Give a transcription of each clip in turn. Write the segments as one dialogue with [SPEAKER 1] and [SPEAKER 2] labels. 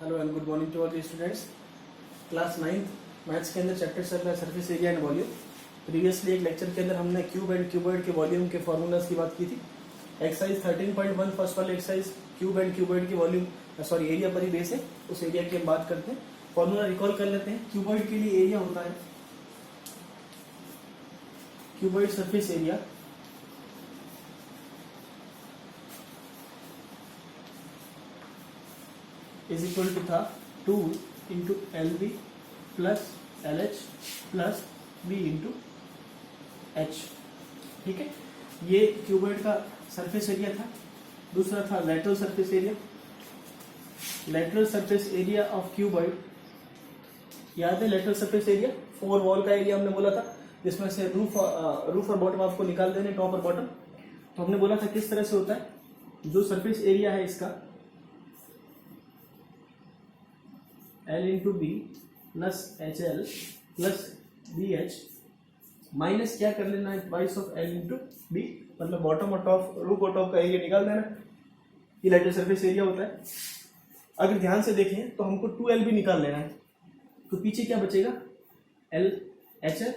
[SPEAKER 1] Hello and good morning to all students. Class 9th maths के अंदर chapter चल रहा है surface area and volume. Previously एक लेक्चर के अंदर हमने क्यूब एंड क्यूबॉइड के वॉल्यूम के फॉर्मूलाज की बात की थी। एक्सरसाइज 13.1 फर्स्ट वाले एक्सरसाइज क्यूब एंड क्यूबॉइड के वॉल्यूम एरिया पर ही बेस है, उस एरिया की हम बात करते हैं। फॉर्मूला रिकॉल कर लेते हैं। क्यूबॉइड के लिए एरिया होता है cuboid surface area is equal to था 2 into LB plus LH plus B into H। ठीक है, ये क्यूबॉइड का सरफेस एरिया था। दूसरा था lateral surface area. Lateral surface area of cuboid, याद है लेटरल सरफेस एरिया 4 वॉल का एरिया हमने बोला था, जिसमें से रूफ और बॉटम आपको निकाल देने, टॉप और बॉटम। तो हमने बोला था किस तरह से होता है, जो सरफेस एरिया है इसका L into B plus HL plus BH minus क्या कर लेना है, twice of L into B, मतलब बॉटम और टॉप, रूफ और टॉप का एरिया निकाल देना। ये लेटरल सरफेस एरिया होता है। अगर ध्यान से देखें तो हमको 2L भी निकाल लेना है, तो पीछे क्या बचेगा, LHL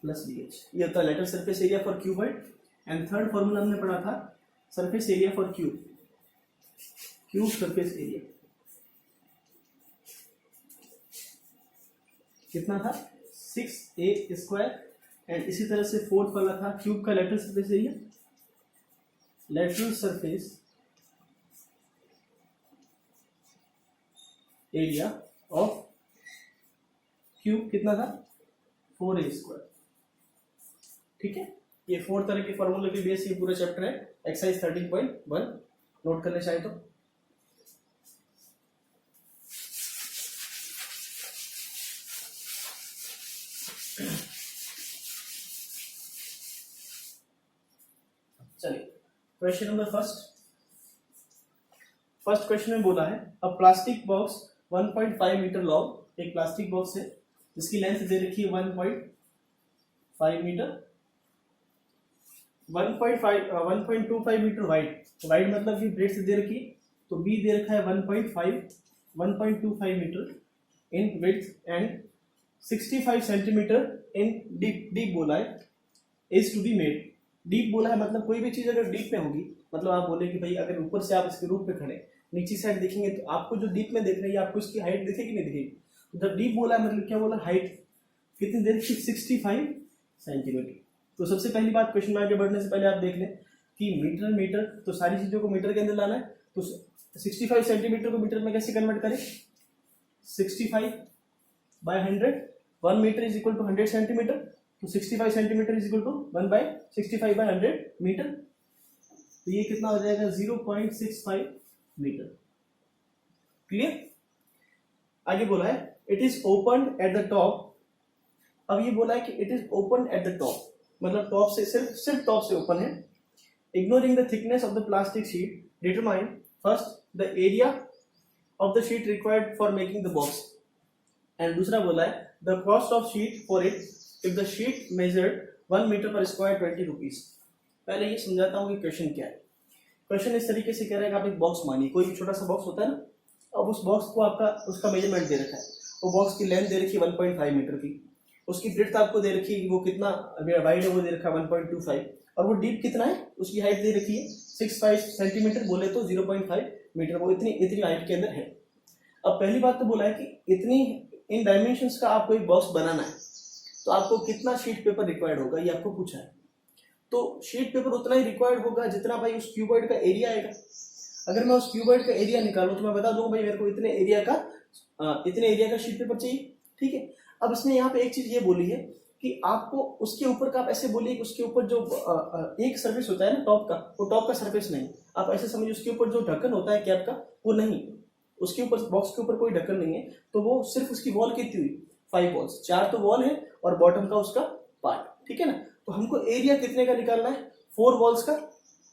[SPEAKER 1] प्लस BH। ये होता है lateral surface area for cuboid. And third formula हमने पढ़ा था surface area for cube surface area कितना था 6A स्क्वायर। एंड इसी तरह से फोर्थ वाला था क्यूब का lateral surface area. Lateral surface area of cube कितना था 4A स्क्वायर। ठीक है, ये 4 तरह के फॉर्मूले के बेस ये पूरा चैप्टर है। एक्सरसाइज 13.1 नोट करना चाहे तो। चलिए क्वेश्चन नंबर फर्स्ट क्वेश्चन में बोला है a plastic box 1.5 metre long. एक प्लास्टिक बॉक्स है जिसकी लेंथ दे रखी है 1.5 मीटर, 1.25 मीटर वाइड मतलब कि ब्रेड्थ दे रखी है, तो बी दे रखा है 1.25 metre in width and 65 centimetre in deep बोला है is to be made. Deep बोला है मतलब कोई भी चीज अगर डीप में होगी, मतलब आप बोले कि भाई अगर ऊपर से आप इसके रूप पे खड़े नीचे साइड देखेंगे तो आपको जो डीप में देख रही है आपको इसकी हाइट दिखेगी नहीं दिखेगी। जब डीप बोला है मतलब क्या बोला, हाइट कितनी देर की 65 सेंटीमीटर। तो सबसे पहली बात क्वेश्चन में आगे बढ़ने से पहले आप देख लें कि मीटर, तो सारी चीजों को मीटर के अंदर लाना है। तो 65 सेंटीमीटर को मीटर में कैसे कन्वर्ट करें, 65 by 100, 1 metre is equal to 100 centimetre. तो 65 centimetre is equal to 1/65 by 100 metre. तो ये कितना हो जाएगा 0.65 मीटर। क्लियर। आगे बोला है it is open at the top. अब ये बोला है कि it is open at the top, मतलब टॉप से सिर्फ टॉप से ओपन है। Ignoring the thickness of the plastic sheet determine first the area of the sheet required for making the box. And दूसरा बोला है the cost of sheet for it if the sheet measured 1 metre per square 20 rupees. पहले ये समझाता हूँ कि question क्या है। क्वेश्चन इस तरीके से कह रहा है कि आप एक बॉक्स मानिए, कोई भी छोटा सा बॉक्स होता है ना, अब उस बॉक्स को आपका उसका मेजरमेंट दे रखा है। वो बॉक्स की लेंथ दे रखी है 1.5 मीटर की, उसकी ब्रेड्थ आपको दे रखी है वो कितना वाइड है, वो दे रखा है 1.25, और वो डीप कितना है उसकी हाइट दे रखी है 65 सेंटीमीटर, बोले तो 0.5 मीटर, वो इतनी हाइट के अंदर है। अब पहली बात तो बोला है कि इतनी इन डायमेंशंस का आपको एक बॉक्स बनाना है, तो आपको कितना शीट पेपर रिक्वायर्ड होगा ये आपको पूछा है। तो शीट पेपर उतना ही रिक्वायर्ड होगा जितना भाई उस क्यूबॉइड का एरिया आएगा। अगर मैं उस क्यूबॉइड का एरिया निकालूं तो मैं बता दूं भाई मेरे को इतने एरिया का शीट पेपर चाहिए। ठीक है, अब इसने यहाँ पे एक चीज ये बोली है कि आपको उसके ऊपर का, आप ऐसे बोलिए कि उसके ऊपर जो एक सरफेस होता है ना टॉप का, वो टॉप का सरफेस नहीं, आप ऐसे समझिए उसके ऊपर जो ढक्कन होता है कैप का वो नहीं, उसके ऊपर बॉक्स के ऊपर कोई ढक्कन नहीं है, तो वो सिर्फ उसकी वॉल कितनी हुई 5 वॉल्स, 4 तो वॉल है और बॉटम का उसका पार्ट। ठीक है ना, तो हमको एरिया कितने का निकालना है 4 वॉल्स का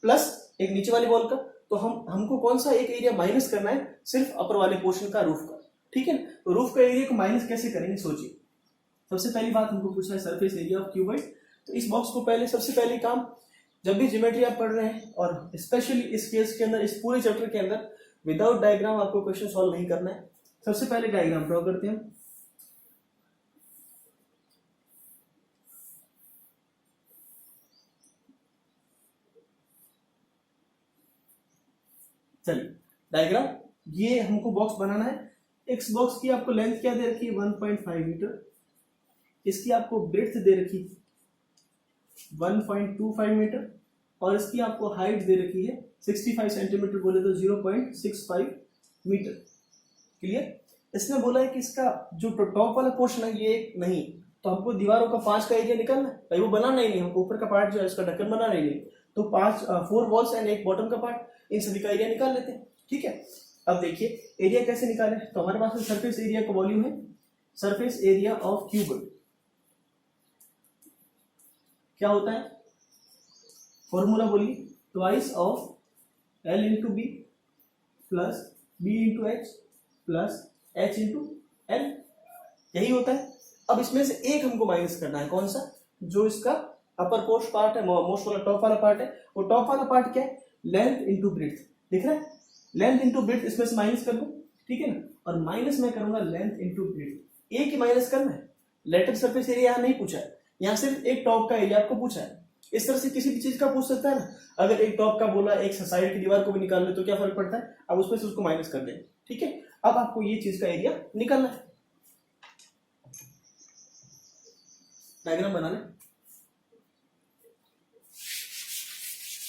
[SPEAKER 1] प्लस एक नीचे वाली वॉल का। तो हमको कौन सा एक एरिया माइनस करना है, सिर्फ अपर वाले पोर्शन का, रूफ का। ठीक है, तो रूफ का एरिया को माइनस कैसे करेंगे सोचिए। सबसे पहली बात हमको पूछना है सरफेस एरिया ऑफ क्यूबॉइड। तो इस बॉक्स को पहले सबसे पहले काम, जब भी ज्योमेट्री आप पढ़ रहे हैं और स्पेशली इस केस के अंदर, इस पूरे चैप्टर के अंदर विदाउट डायग्राम आपको क्वेश्चन सॉल्व नहीं करना है। सबसे पहले डायग्राम ड्रॉ करते हैं। चलिए डायग्राम, ये हमको बॉक्स बनाना है। इस बॉक्स की आपको लेंथ क्या दे रखी है 1.5 मीटर, इसकी आपको ब्रेड्थ दे रखी 1.25 मीटर और इसकी आपको हाइट दे रखी है 65 सेंटीमीटर, बोले तो 0.65 मीटर। क्लियर? इसने बोला है कि इसका जो टॉप वाला पोर्शन है ये नहीं, तो हमको दीवारों का 5 का एरिया निकालना है भाई, वो बनाना ही नहीं हमको, ऊपर का पार्ट जो है इसका ढक्कन बनाना ही नहीं, तो 4 वॉल्स एंड एक बॉटम का पार्ट, इन सभी का एरिया निकाल लेते हैं। ठीक है, अब देखिए एरिया कैसे निकाले, तो हमारे पास में सरफेस एरिया का वॉल्यूम है, सरफेस एरिया ऑफ क्यूब क्या होता है, फॉर्मूला बोलिए, twice of l into B plus b into h plus h into l, यही होता है। अब इसमें से एक हमको माइनस करना है, कौन सा, जो इसका अपर पोस्ट पार्ट है, मोस्ट वाला टॉप वाला पार्ट है, वो टॉप वाला पार्ट क्या है, लेंथ इंटू ब्रेड्थ, दिख रहा है, लेंथ इंटू ब्रेड्थ, इसमें से माइनस कर दो, ठीक है ना, और माइनस में करूंगा लेंथ इंटू ब्रेड्थ, एक ही माइनस करना है। लेटर सरफेस एरिया यहाँ नहीं पूछा है, यहाँ सिर्फ एक टॉप का एरिया आपको पूछा है। इस तरह से किसी भी चीज का पूछ सकता है ना, अगर एक टॉप का बोला एक साइड की दीवार को भी निकाल ले तो क्या फर्क पड़ता है, अब उसमें से उसको माइनस कर दें। ठीक है, अब आपको ये चीज का एरिया निकालना है। डायग्राम बना लें,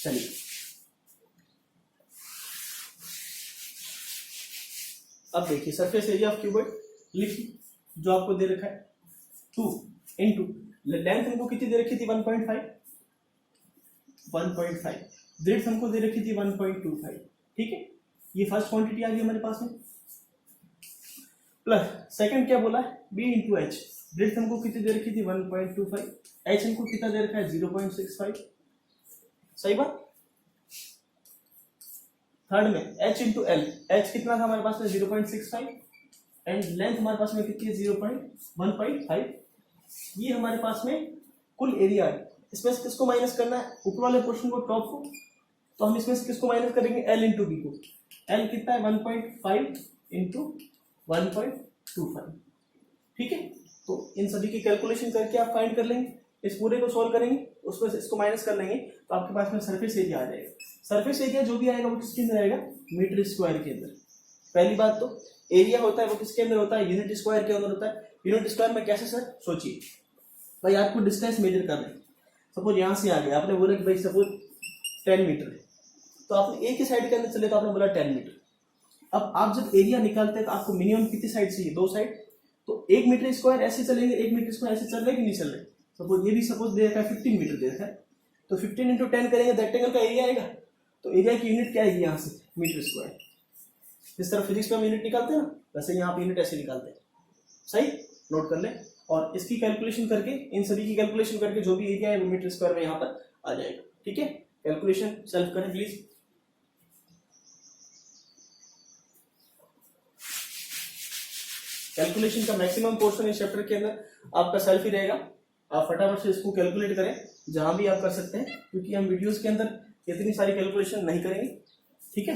[SPEAKER 1] चलिए अब देखिए सरफेस एरिया ऑफ क्यूबॉइड लिखिए, जो आपको दे रखा है 2 इंटू लेंथ हमको कितनी दे रखी थी 1.5, ब्रेड्थ हमको दे रखी थी 1.25। ठीक है, ये फर्स्ट क्वांटिटी आ गई हमारे पास में, प्लस सेकंड क्या बोला है बी इंटू एच, ब्रेड्थ हमको कितनी दे रखी थी 1.25, एच हमको कितना दे रखा है 0.65, सही बात। थर्ड में एच इंटू एल, एच कितना था हमारे पास में 0.65 एंड लेंथ हमारे पास में कितनी है 0.15, ये हमारे पास में कुल एरिया है। इसमें से किसको माइनस करना है, ऊपर वाले पोर्शन को, टॉप को, तो हम इसमें से किसको माइनस करेंगे एल इंटू बी को, एल कितना है 1.5 इंटू 1.25। ठीक है, तो इन सभी की कैलकुलेशन करके आप फाइंड कर लेंगे, इस पूरे को सॉल्व करेंगे, उसमें से इसको माइनस कर लेंगे तो आपके पास में सरफेस एरिया आ जाएगा। सरफेस एरिया जो भी आएगा वो किसके अंदर आएगा, मीटर स्क्वायर के अंदर। पहली बात तो एरिया होता है वो किसके अंदर होता है, यूनिट स्क्वायर के अंदर होता है। यूनिट स्क्वायर में कैसे सर, सोचिए भाई आपको डिस्टेंस मेजर कर रहे हैं, सपोज यहाँ से आ गया, आपने बोला कि भाई सपोज 10 मीटर है, तो आपने एक ही साइड के अंदर चले तो आपने बोला 10 मीटर। अब आप जब एरिया निकालते हैं तो आपको मिनिमम कितनी साइड चाहिए, 2 साइड, तो 1 मीटर स्क्वायर ऐसे चलेंगे, 1 मीटर स्क्वायर ऐसे चल रहे कि नहीं चल रहे। सपोज ये भी सपोज दे रखा है 15 मीटर दे रखा है, तो 15 इंटू 10 करेंगे रेक्टेंगल का एरिया आएगा, तो एरिया की यूनिट क्या आएगी यहाँ से मीटर स्क्वायर। जिस तरह फिजिक्स में हम यूनिट निकालते हैं ना, वैसे यहाँ पे यूनिट ऐसे निकालते हैं। सही, नोट कर लें, और इसकी कैलकुलेशन करके, इन सभी की कैलकुलेशन करके जो भी एरिया है वो मीटर स्क्वायर में यहाँ पर आ जाएगा। ठीक है, कैलकुलेशन सेल्फ करें प्लीज। कैलकुलेशन का मैक्सिमम पोर्शन इस चैप्टर के अंदर आपका सेल्फ ही रहेगा, आप फटाफट से इसको कैलकुलेट करें जहां भी आप कर सकते हैं, क्योंकि हम वीडियोस के अंदर इतनी सारी कैलकुलेशन नहीं करेंगे। ठीक है,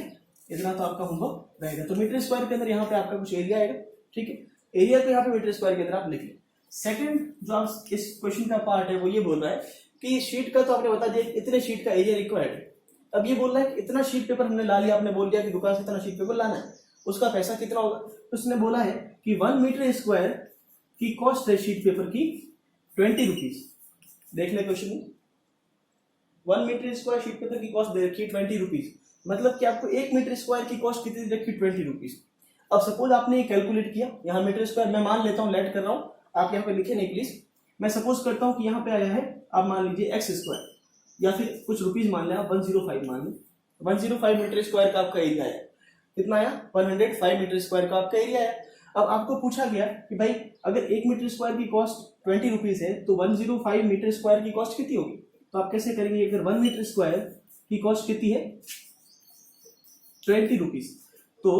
[SPEAKER 1] इतना तो आपका होमवर्क रहेगा। तो मीटर स्क्वायर के अंदर यहाँ पे आपका कुछ एरिया आएगा। ठीक है, एरिया को यहाँ पे मीटर स्क्वायर के अंदर आप लिख लें। सेकंड जो आप इस क्वेश्चन का पार्ट है वो ये बोल रहा है कि शीट का तो आपने बता दिया इतने शीट का एरिया रिक्वायर्ड है। अब ये बोल रहा है कि इतना शीट पेपर हमने ला लिया, आपने बोल दिया कि दुकान से इतना शीट पेपर लाना है, उसका पैसा कितना होगा, तो उसने बोला है कि 1 मीटर स्क्वायर की कॉस्ट है शीट पेपर की 20 रुपीज। देख ले क्वेश्चन में, 1 मीटर स्क्वायर शीट पेपर की कॉस्ट दे रखी है 20 रुपीज, मतलब कि आपको 1 मीटर स्क्वायर की कॉस्ट कितनी दे रखी है 20 रुपीज। अब सपोज आपने ये कैलकुलेट किया, यहाँ मीटर स्क्वायर मैं मान लेता हूँ, लेट कर रहा हूँ, आप यहाँ पे लिखे नहीं प्लीज। मैं सपोज करता हूँ कि यहाँ पे आया है, आप मान लीजिए एक्स स्क्वायर, या फिर कुछ रुपीज मान लें आप, 105 मान लें, 105 मीटर स्क्वायर का आपका एरिया है। कितना आया, 105 मीटर स्क्वायर का आपका एरिया है। अब आपको पूछा गया कि भाई अगर 1 मीटर स्क्वायर की कॉस्ट 20 रुपीज है तो 105 मीटर स्क्वायर की कॉस्ट कितनी होगी, तो आप कैसे करेंगे, अगर 1 मीटर स्क्वायर की कॉस्ट कितनी है 20 रुपीज, तो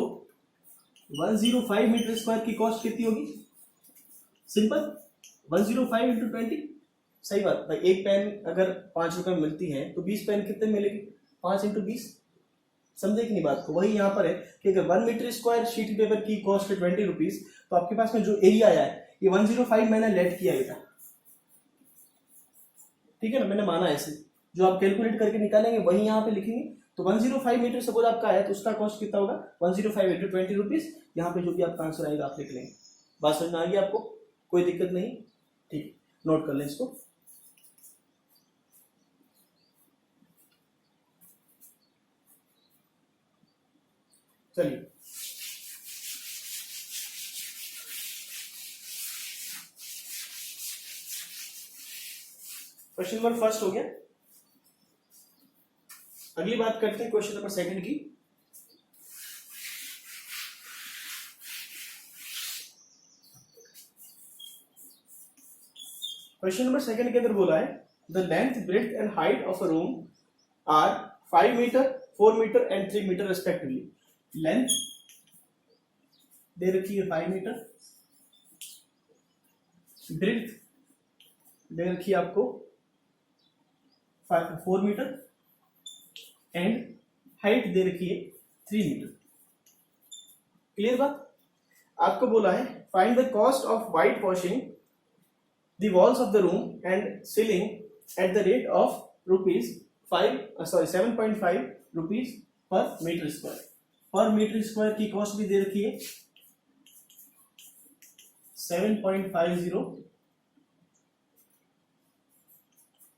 [SPEAKER 1] 105 मीटर स्क्वायर की कॉस्ट कितनी होगी, सिंपल 105 इंटू 20। सही बात भाई, एक पेन अगर 5 रुपए में मिलती है तो 20 पेन कितने मिलेगी, 5 इंटू 20, समझे कि नहीं बात को? वही यहाँ पर है कि अगर 1 मीटर स्क्वायर शीट पेपर की कॉस्ट है 20 रुपीज, तो आपके पास में जो एरिया आया है ये 105 मैंने लेट किया बेटा, ठीक है ना, मैंने माना ऐसे, जो आप कैलकुलेट करके निकालेंगे वही यहाँ पे लिखेंगे। तो 105 मीटर सपोज आपका आया तो उसका कॉस्ट कितना होगा, 105 मीटर 20 रुपीज, यहाँ पे जो भी आपका आंसर आएगा आप लिख लेंगे। बात समझ में आ गई आपको? कोई दिक्कत नहीं, ठीक, नोट कर लें इसको। चलिए क्वेश्चन नंबर फर्स्ट हो गया। अगली बात करते हैं क्वेश्चन नंबर सेकंड की। क्वेश्चन नंबर सेकंड के अंदर बोला है the length breadth and height of a room are 5 metre 4 metre and 3 metre respectively. Length दे रखी है 5 मीटर, ब्रेड्थ दे रखी है आपको 4 मीटर एंड हाइट दे रखी है 3 मीटर। क्लियर बात? आपको बोला है find the cost of white washing the walls of the room and ceiling at the rate of ₹7.5 rupees per meter square। पर मीटर स्क्वायर की कॉस्ट भी दे रखी है 7.50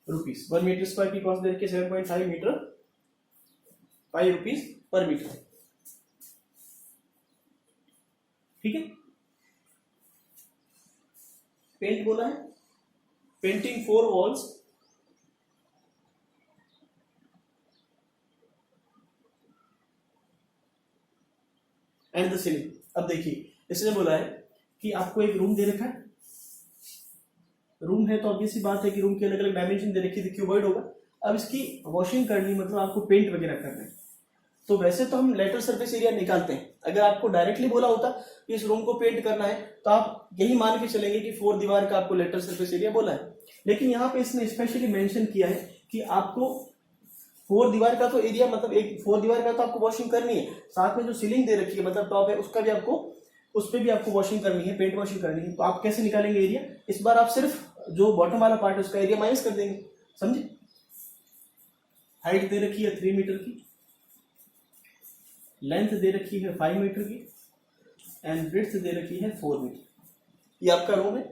[SPEAKER 1] रुपीज। 1 मीटर स्क्वायर की कॉस्ट दे रखी है 7.5 मीटर 5 रुपीज पर मीटर, ठीक है। पेंट बोला है, painting 4 walls and the ceiling. अब देखिए इसने बोला है कि आपको एक रूम दे रखा है, रूम है तो ऑब्वियस सी बात है कि रूम के अलग अलग डायमेंशन दे रखी है, क्यूबॉइड होगा। अब इसकी वॉशिंग करनी मतलब आपको पेंट वगैरह करना है, तो वैसे तो हम लेटर सरफेस एरिया निकालते हैं। अगर आपको डायरेक्टली बोला होता कि इस रूम को पेंट करना है तो आप यही मान के चलेंगे कि 4 दीवार का आपको लेटर सरफेस एरिया बोला है। लेकिन यहाँ पे इसने स्पेशली मेंशन किया है कि आपको 4 दीवार का तो एरिया मतलब एक 4 दीवार का तो आपको वॉशिंग करनी है, साथ में जो सीलिंग दे रखी है मतलब टॉप है उसका भी आपको, उस पर भी आपको वॉशिंग करनी है, पेंट वॉशिंग करनी है। तो आप कैसे निकालेंगे एरिया? इस बार आप सिर्फ जो बॉटम वाला पार्ट है उसका एरिया माइनस कर देंगे, समझे। हाइट दे रखी है 3 मीटर की, लेंथ दे रखी है 5 मीटर की एंड ब्रेड्थ दे रखी है 4 मीटर। ये आपका रूम है।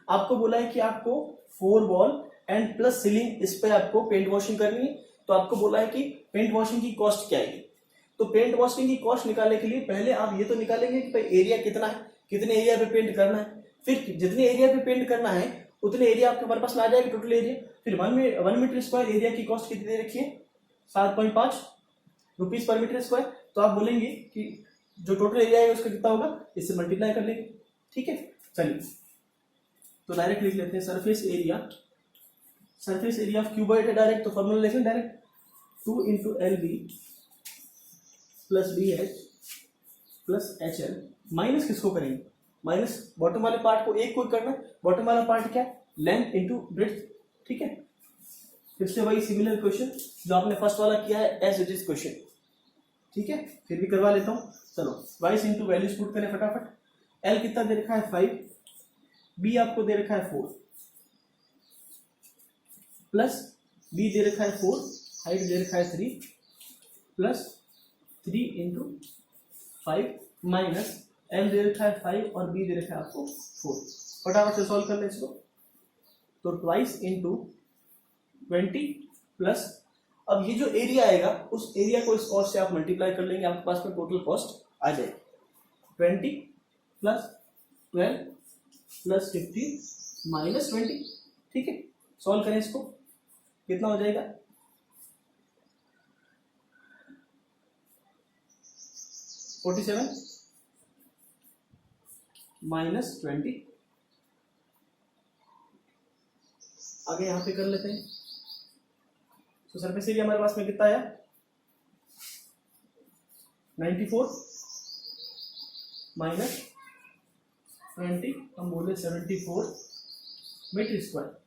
[SPEAKER 1] आपको बोला है कि आपको 4 वॉल एंड प्लस सीलिंग इस पे आपको पेंट वॉशिंग करनी है। तो आपको बोला है कि पेंट वॉशिंग की कॉस्ट क्या आएगी। तो पेंट वॉशिंग की कॉस्ट निकालने के लिए पहले आप ये तो निकालेंगे कि भाई एरिया कितना है, कितने एरिया पे पेंट करना है। फिर जितने एरिया पे पेंट करना है उतने एरिया आपके हमारे पास में आ जाएगा टोटल एरिया। फिर 1 मीटर स्क्वायर एरिया की कॉस्ट कितनी दे रखी है 7.5 रुपीज पर मीटर स्क्वायर। तो आप बोलेंगे कि जो टोटल एरिया है उसका कितना होगा, इससे मल्टीप्लाई कर लेंगे, ठीक है। चलिए तो डायरेक्ट लिख लेते हैं surface area, surface area of cuboid है डायरेक्ट, तो फॉर्मूला लिखें direct 2 × LB plus BH plus HL minus किसको करेंगे, माइनस बॉटम वाले पार्ट को एक को करना है। बॉटम वाला पार्ट क्या है, लेंथ इंटू ब्रेड्थ, ठीक है। फिर से वही सिमिलर क्वेश्चन जो आपने फर्स्ट वाला किया है एज इट इज क्वेश्चन, ठीक है। फिर भी करवा लेता हूँ, चलो वाइस इंटू वैल्यूज पुट करें फटाफट। L कितना दे रखा है 5, B आपको दे रखा है 4 प्लस B दे रखा है 4, हाइट दे रखा है 3 प्लस 3 × 5 माइनस L दे रखा है 5 और B दे रखा है आपको 4। फटाफट से सॉल्व कर लें इसको। तो ट्वाइस इंटू 20 प्लस, अब ये जो एरिया आएगा उस एरिया को इस कॉस्ट से आप मल्टीप्लाई कर लेंगे, आपके पास में टोटल कॉस्ट आ जाएगी 20 प्लस 12 प्लस 15 माइनस 20, ठीक है। सॉल्व करें इसको, कितना हो जाएगा 47 माइनस 20। आगे यहां पे कर लेते हैं। तो सरफेस एरिया हमारे पास में कितना आया 94 माइनस 20, हम बोले 74 मीटर स्क्वायर।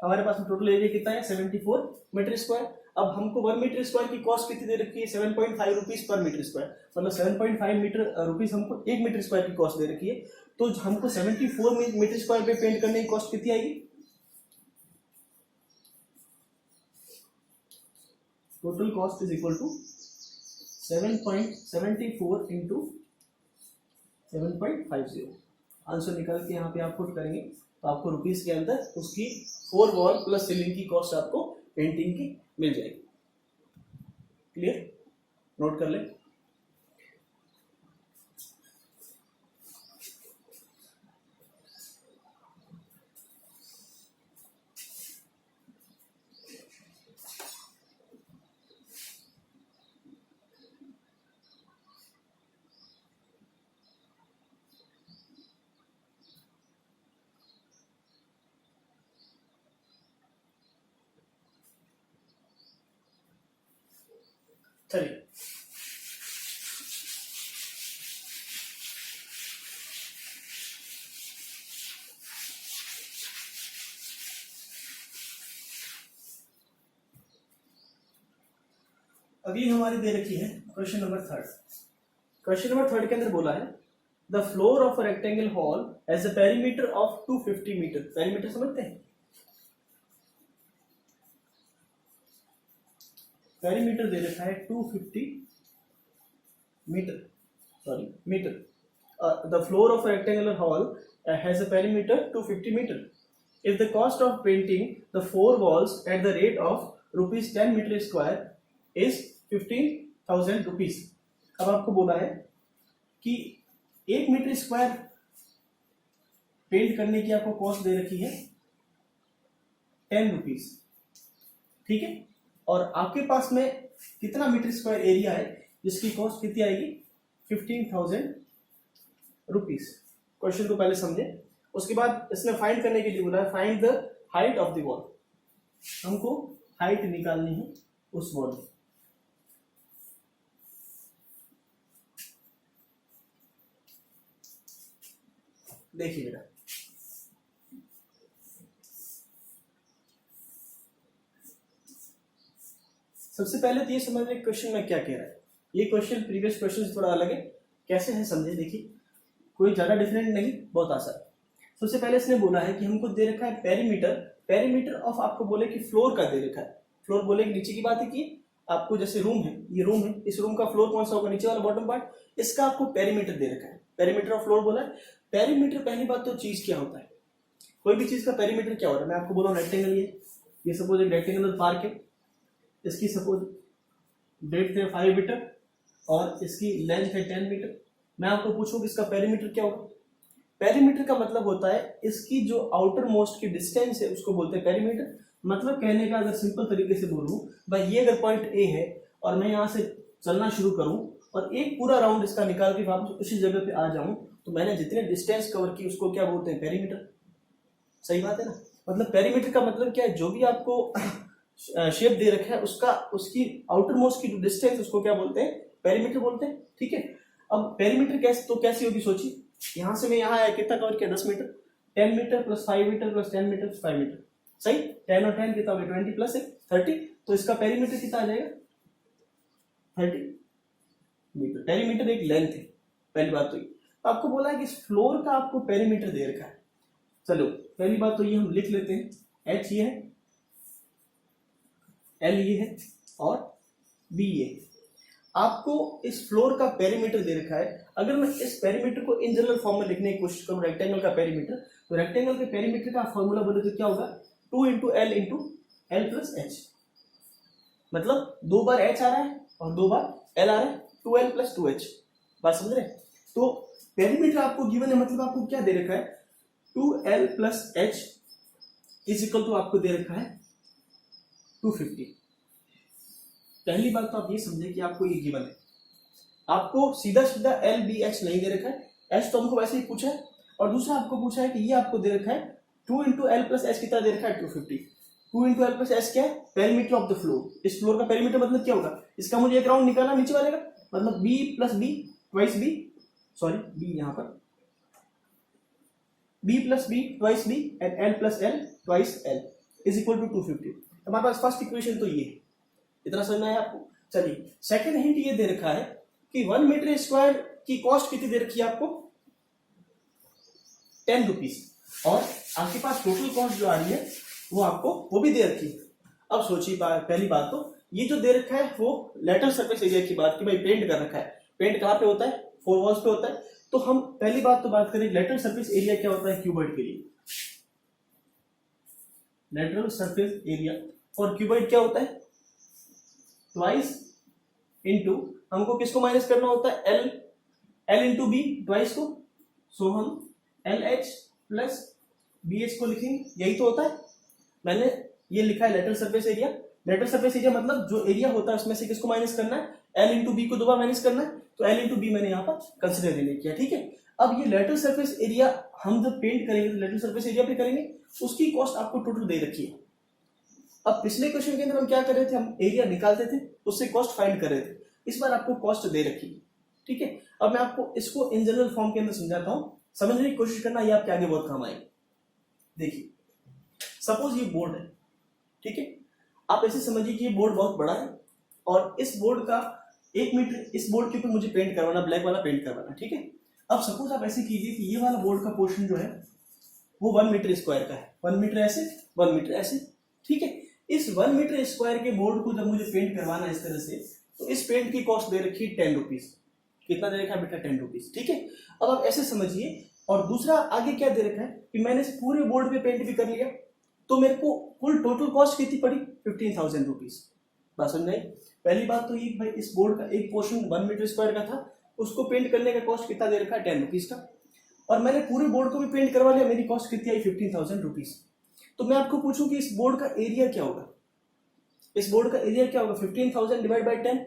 [SPEAKER 1] हमारे पास में टोटल एरिया कितना है 74 मीटर स्क्वायर। अब हमको 1 मीटर स्क्वायर की कॉस्ट कितनी दे रखी है, 7.5 रुपीज पर मीटर स्क्वायर, मतलब 7.5 मीटर रुपीज हमको 1 मीटर स्क्वायर की कॉस्ट दे रखी है। तो हमको 74 मीटर स्क्वायर पे पेंट करने की कॉस्ट कितनी आएगी, total cost is equal to 7.74 into 7.50। Answer निकाल के यहाँ पे आप पुट करेंगे तो आपको रुपीस के अंदर उसकी 4 वॉल प्लस सीलिंग की कॉस्ट आपको पेंटिंग की मिल जाएगी। क्लियर, नोट कर ले। चलिए अगली हमारी दे रखी है क्वेश्चन नंबर 3। क्वेश्चन नंबर 3 के अंदर बोला है the floor of a rectangle hall has a perimeter of 250 metre. Perimeter समझते हैं, पेरीमीटर दे रखा है 250 metre, sorry metre. The floor of rectangular hall has a perimeter 250 metre. If the cost of painting the 4 walls at the rate of rupees 10 metre square is 15,000 rupees. अब आपको बोला है कि 1 मीटर स्क्वायर पेंट करने की आपको cost दे रखी है 10 रुपीज, ठीक है, और आपके पास में कितना मीटर स्क्वायर एरिया है जिसकी कॉस्ट कितनी आएगी, 15,000 रुपीज। क्वेश्चन को पहले समझे, उसके बाद इसने फाइंड करने के लिए बोला है find the height of the wall. हमको हाइट निकालनी है उस वॉल की। देखिए बेटा, सबसे पहले तो ये समझ लें क्वेश्चन में क्या कह रहा है। ये क्वेश्चन प्रीवियस क्वेश्चन से थोड़ा अलग है, कैसे है समझे। देखिए कोई ज्यादा डिफरेंट नहीं, बहुत आसान। सबसे पहले इसने बोला है कि हमको दे रखा है पेरीमीटर, पेरीमीटर ऑफ आपको बोले कि फ्लोर का दे रखा है। फ्लोर बोले कि नीचे की बात है कि आपको जैसे रूम है, ये रूम है, इस रूम का फ्लोर कौन सा होगा, नीचे वाला बॉटम पार्ट, इसका आपको पेरीमीटर दे रखा है। पेरीमीटर ऑफ फ्लोर बोला है। पेरीमीटर पहली बात तो चीज क्या होता है, कोई भी चीज का पेरीमीटर क्या होता है। मैं आपको बोला रेक्टेंगल, ये सपोज एक रेक्टेंगुलर पार्क है, इसकी सपोज ब्रेड्थ है 5 मीटर और इसकी लेंथ है 10 मीटर। मैं आपको पूछूं कि इसका पेरीमीटर क्या होगा। पेरीमीटर का मतलब होता है इसकी जो आउटर मोस्ट की डिस्टेंस है उसको बोलते हैं पेरीमीटर। मतलब कहने का अगर सिंपल तरीके से बोलूं भाई, ये अगर पॉइंट ए है और मैं यहाँ से चलना शुरू करूं और एक पूरा राउंड इसका निकाल के वापस उसी जगह पे आ जाऊं, तो मैंने जितने डिस्टेंस कवर की उसको क्या बोलते हैं, पेरीमीटर। सही बात है ना। मतलब पेरीमीटर का मतलब क्या है, जो भी आपको शेप दे रखा है उसका उसकी आउटर मोस्ट की जो डिस्टेंस उसको क्या बोलते हैं, पेरीमीटर बोलते हैं, ठीक है। अब पेरीमीटर कैसे तो कैसी होगी सोचिए, यहां से मैं यहाँ आया, कितना कवर किया, 10 metre, 10 metre plus 5 metre plus 10 metre 5 metre, सही। 10 और 10 कितना हो गया, 20 प्लस 30, तो इसका पेरीमीटर कितना आ जाएगा, 30 मीटर। पेरीमीटर एक लेंथ है, पहली बात तो ये। आपको बोला है कि इस फ्लोर का आपको पेरीमीटर दे रखा है। चलो पहली बात तो ये हम लिख लेते हैं, एच ये है, एल ये है और बी ये है। आपको इस फ्लोर का पेरीमीटर दे रखा है। अगर मैं इस पेरीमीटर को इन जनरल फॉर्म में लिखने की कोशिश करूं, रेक्टेंगल का पेरीमीटर, तो रेक्टेंगल के पेरीमीटर का फॉर्मूला बोले तो क्या होगा, 2 इंटू एल प्लस एच। मतलब 2 बार एच आ रहा है और 2 बार एल आ रहा है, 2l प्लस 2h। बात समझ रहे। तो पेरीमीटर आपको गिवन है, मतलब आपको क्या दे रखा है, 2l plus h is equal to आपको दे रखा है 250। पहली बात तो आप ये समझे कि आपको ये गिवन है, आपको सीधा सीधा एल बी एच नहीं दे रखा है, एच तो हमको वैसे ही पूछा है, और दूसरा आपको पूछा है कि ये आपको दे रखा है 2 इंटू एल प्लस एच कितना दे रखा है, 250। 2 इंटू एल प्लस एच क्या है, पेरीमीटर ऑफ द फ्लोर। इस फ्लोर का पेरीमीटर मतलब क्या होगा, इसका मुझे एक राउंड निकालना नीचे वाले का, मतलब b plus b twice b, sorry b यहाँ पर b plus b twice b and l plus l twice l is equal to 250। हमारे पास फर्स्ट इक्वेशन तो ये है। इतना समझ में आया आपको? चलिए सेकंड हिंट ये दे रखा है कि 1 मीटर स्क्वायर की कॉस्ट कितनी दे रखी है आपको? 10 रुपीज। और आपके पास टोटल कॉस्ट जो आ रही है वो आपको वो भी दे रखी है। अब सोचिए पहली बात तो ये जो दे रखा है वो लेटरल सरफेस एरिया की बात की भाई पेंट कर रखा है। पेंट कहाँ पे होता है? 4 वॉल्स पे होता है। तो हम पहली बात तो बात करें लेटरल सरफेस एरिया क्या होता है क्यूबॉइड के लिए। लेटरल सरफेस एरिया और क्यूबॉइड क्या होता है? ट्वाइस इनटू हमको किसको माइनस करना होता है? एल इंटू बी ट्वाइस को। सो हम l h plus b h को लिखेंगे, यही तो होता है। मैंने ये लिखा है lateral surface area. Lateral surface area मतलब जो एरिया होता है उसमें से किसको माइनस करना है? एल इंटू बी को दोबारा माइनस करना है। तो एल इंटू बी मैंने यहाँ पर कंसिडर नहीं किया, ठीक है। अब ये लेटरल सरफेस एरिया हम जब पेंट करेंगे तो लेटरल सरफेस एरिया पे करेंगे, उसकी कॉस्ट आपको टोटल दे रखी है। अब पिछले क्वेश्चन के अंदर हम क्या कर रहे थे? हम एरिया निकालते थे, उससे कॉस्ट फाइंड कर रहे थे। इस बार आपको कॉस्ट दे रखी है, ठीक है। अब मैं आपको इसको इन जनरल फॉर्म के अंदर समझाता हूं, समझने की कोशिश करना, ये आपके आगे बहुत काम आएगी। देखिए सपोज ये बोर्ड है, ठीक है। आप ऐसे समझिए कि ये बोर्ड बहुत बड़ा है और इस बोर्ड का 1 मीटर, इस बोर्ड के ऊपर मुझे पेंट करवाना, ब्लैक वाला पेंट करवाना, ठीक है। अब सपोज आप ऐसे कीजिए कि ये वाला बोर्ड का पोर्शन जो है वो 1 मीटर स्क्वायर का है। 1 मीटर ऐसे, 1 मीटर ऐसे, ठीक है। इस 1 मीटर स्क्वायर के बोर्ड को जब मुझे पेंट करवाना है इस तरह से, तो इस पेंट की कॉस्ट दे रखी है 10 रुपीज। कितना दे रखा है बेटा? 10 रुपीज, ठीक है। अब आप ऐसे समझिए। और दूसरा आगे क्या दे रखा है कि मैंने इस पूरे बोर्ड पे पेंट भी कर लिया, तो मेरे को कुल टोटल कॉस्ट कितनी पड़ी? 15,000 रुपीज। बात समझ आई? पहली बात तो ये भाई इस बोर्ड का एक पोर्शन 1 मीटर स्क्वायर का था, उसको पेंट करने का कॉस्ट कितना दे रखा है? 10 रुपीज का। और मैंने पूरे बोर्ड को भी पेंट करवा लिया, मेरी कॉस्ट कितनी आई? 15,000 रुपीज। तो मैं आपको पूछूं कि इस बोर्ड का एरिया क्या होगा? इस बोर्ड का एरिया क्या होगा? 15,000 डिवाइड बाई 10।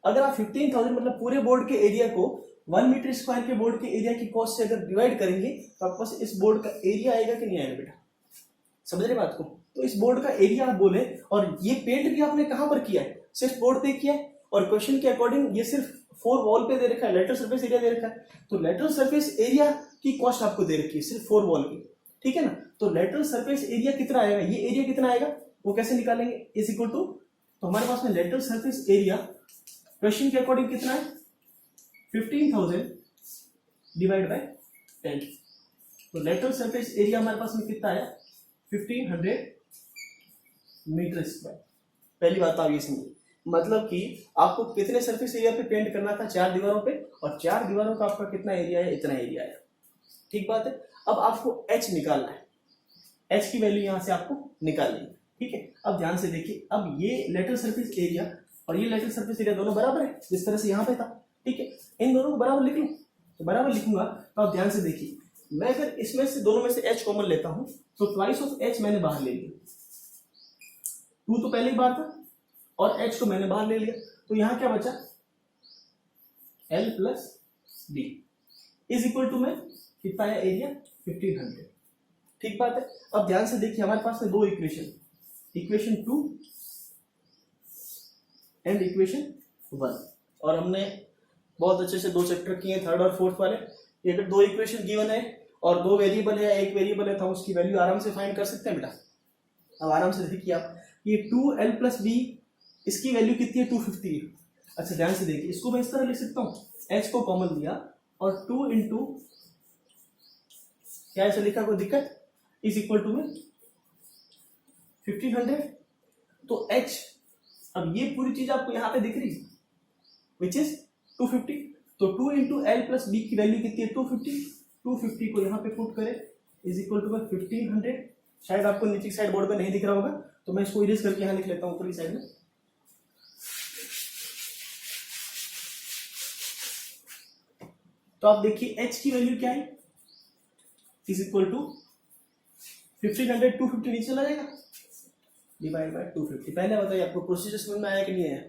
[SPEAKER 1] अगर आप 15,000 मतलब पूरे बोर्ड के एरिया को 1 मीटर स्क्वायर के बोर्ड के एरिया की कॉस्ट से अगर डिवाइड करेंगे तो आपके पास इस बोर्ड का एरिया आएगा कि नहीं आएगा बेटा? समझ रहे बात को? तो इस बोर्ड का एरिया आप बोले, और ये पेंट भी आपने कहां पर किया है? सिर्फ बोर्ड पे किया है। और क्वेश्चन के अकॉर्डिंग ये सिर्फ 4 वॉल पे दे रखा है, लेटरल सरफेस एरिया दे रखा है। तो लेटरल सरफेस एरिया की कॉस्ट आपको दे रखी है सिर्फ 4 वॉल की, ठीक है ना। तो लेटरल सरफेस एरिया कितना आएगा? ये एरिया कितना आएगा वो कैसे निकालेंगे? इज इक्वल टू, तो हमारे पास में लेटरल सरफेस एरिया क्वेश्चन के अकॉर्डिंग कितना है? 15,000 डिवाइड बाय 10। तो लेटरल सरफेस एरिया हमारे पास में कितना आया? 1500 मीटर स्क्वायर। पहली बात आप ये समझिए, मतलब कि आपको कितने सरफेस एरिया पे पेंट करना था? 4 दीवारों पे, और 4 दीवारों का आपका कितना एरिया है? इतना एरिया है, ठीक बात है। अब आपको h निकालना है, h की वैल्यू यहां से आपको निकालनी है, ठीक है। अब ध्यान से देखिए, अब ये लेटरल सरफेस एरिया और ये लेटरल सरफेस एरिया दोनों बराबर है, जिस तरह से यहाँ पे था, ठीक है। इन दोनों को बराबर लिख लूं, तो बराबर लिखूंगा। तो आप ध्यान से देखिए, मैं अगर इसमें से दोनों में से h कॉमन लेता हूं तो ट्वाइस ऑफ h मैंने बाहर ले लिया। 2 तो पहले ही बार था और h को मैंने बाहर ले लिया, तो यहां क्या बचा? l plus b is equal to में कितना है एरिया? 1500, ठीक बात है। अब ध्यान से देखिए, हमारे पास में 2 इक्वेशन, इक्वेशन 2 एंड इक्वेशन 1, और हमने बहुत अच्छे से 2 चैप्टर किए, 3rd और 4th वाले। ये अगर 2 इक्वेशन गिवन है और 2 वेरिएबल है, 1 वेरिएबल है, तो हम उसकी वैल्यू आराम से फाइंड कर सकते हैं बेटा। अब आराम से देखिए आप, ये 2l प्लस b, इसकी वैल्यू कितनी है? 250 है। अच्छा ध्यान से देखिए, इसको मैं इस तरह लिख सकता हूँ, h को कॉमन लिया और 2 इंटू क्या ऐसे लिखा, कोई दिक्कत? इज इक्वल टू में 1500, तो h, अब ये पूरी चीज आपको यहाँ पे दिख रही है विच इज 250, तो 2 इंटू एल प्लस बी की वैल्यू कितनी है? 250। 250 को यहाँ पे पुट करें इज इक्वल टू 1500। शायद आपको नीचे साइड बोर्ड पे नहीं दिख रहा होगा, तो मैं इसको इरेज करके यहाँ लिख लेता हूँ ऊपरी साइड में। तो आप देखिए h की वैल्यू क्या है? इज इक्वल टू 1500, 250 नीचे चला जाएगा, डिवाइड बाय 250। पहले बताइए आपको प्रोसीजर समझ में आया कि नहीं आया?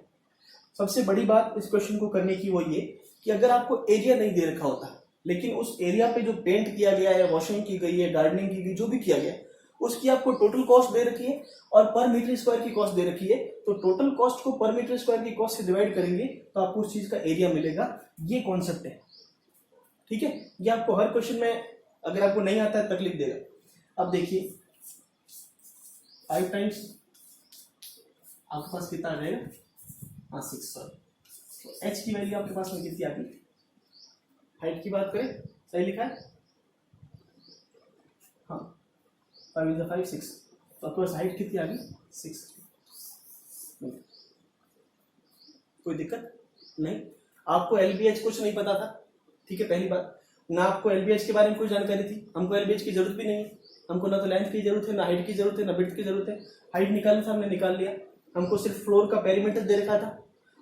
[SPEAKER 1] सबसे बड़ी बात इस क्वेश्चन को करने की वो ये कि अगर आपको एरिया नहीं दे रखा होता, लेकिन उस एरिया पे जो पेंट किया गया है, वॉशिंग की गई है, गार्डनिंग की गई, जो भी किया गया, उसकी आपको टोटल कॉस्ट दे रखी है और पर मीटर स्क्वायर की कॉस्ट दे रखी है, तो टोटल कॉस्ट को पर मीटर स्क्वायर की कॉस्ट से डिवाइड करेंगे तो आपको उस चीज का एरिया मिलेगा। ये कॉन्सेप्ट है, ठीक है। ये आपको हर क्वेश्चन में, अगर आपको नहीं आता है तक लिख देगा। अब देखिए 5 टाइम्स आपके पास कितना आ जाएगा, हाँ 6 सॉरी। तो एच की वैल्यू आपके पास में कितनी आ गई, हाइट की बात करें सही लिखा है, हाँ 5 × 5 6, तो आपके पास हाइट कितनी आ गई 6। कोई दिक्कत नहीं। आपको एलबीएच कुछ नहीं पता था, ठीक है, पहली बात ना आपको एलबीएच के बारे में कोई जानकारी थी, हमको एलबीएच की जरूरत भी नहीं है, हमको ना तो लेंथ की जरूरत है, ना हाइट की जरूरत है, ना विड्थ की जरूरत है। हाइट निकालना था, हमने निकाल लिया। हमको सिर्फ फ्लोर का पेरीमीटर दे रखा था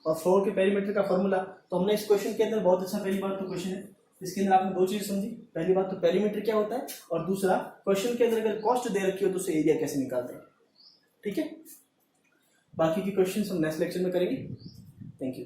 [SPEAKER 1] और फ्लोर के पेरीमीटर का फॉर्मूला, तो हमने इस क्वेश्चन के अंदर बहुत अच्छा, पहली बात तो क्वेश्चन है इसके अंदर आपने दो चीज समझी, पहली बात तो पेरीमीटर क्या होता है, और दूसरा क्वेश्चन के अंदर अगर कॉस्ट दे रखी हो तो उसे एरिया कैसे निकालते हैं, ठीक है। बाकी के क्वेश्चन हम नेक्स्ट लेक्चर में करेंगे। Thank you.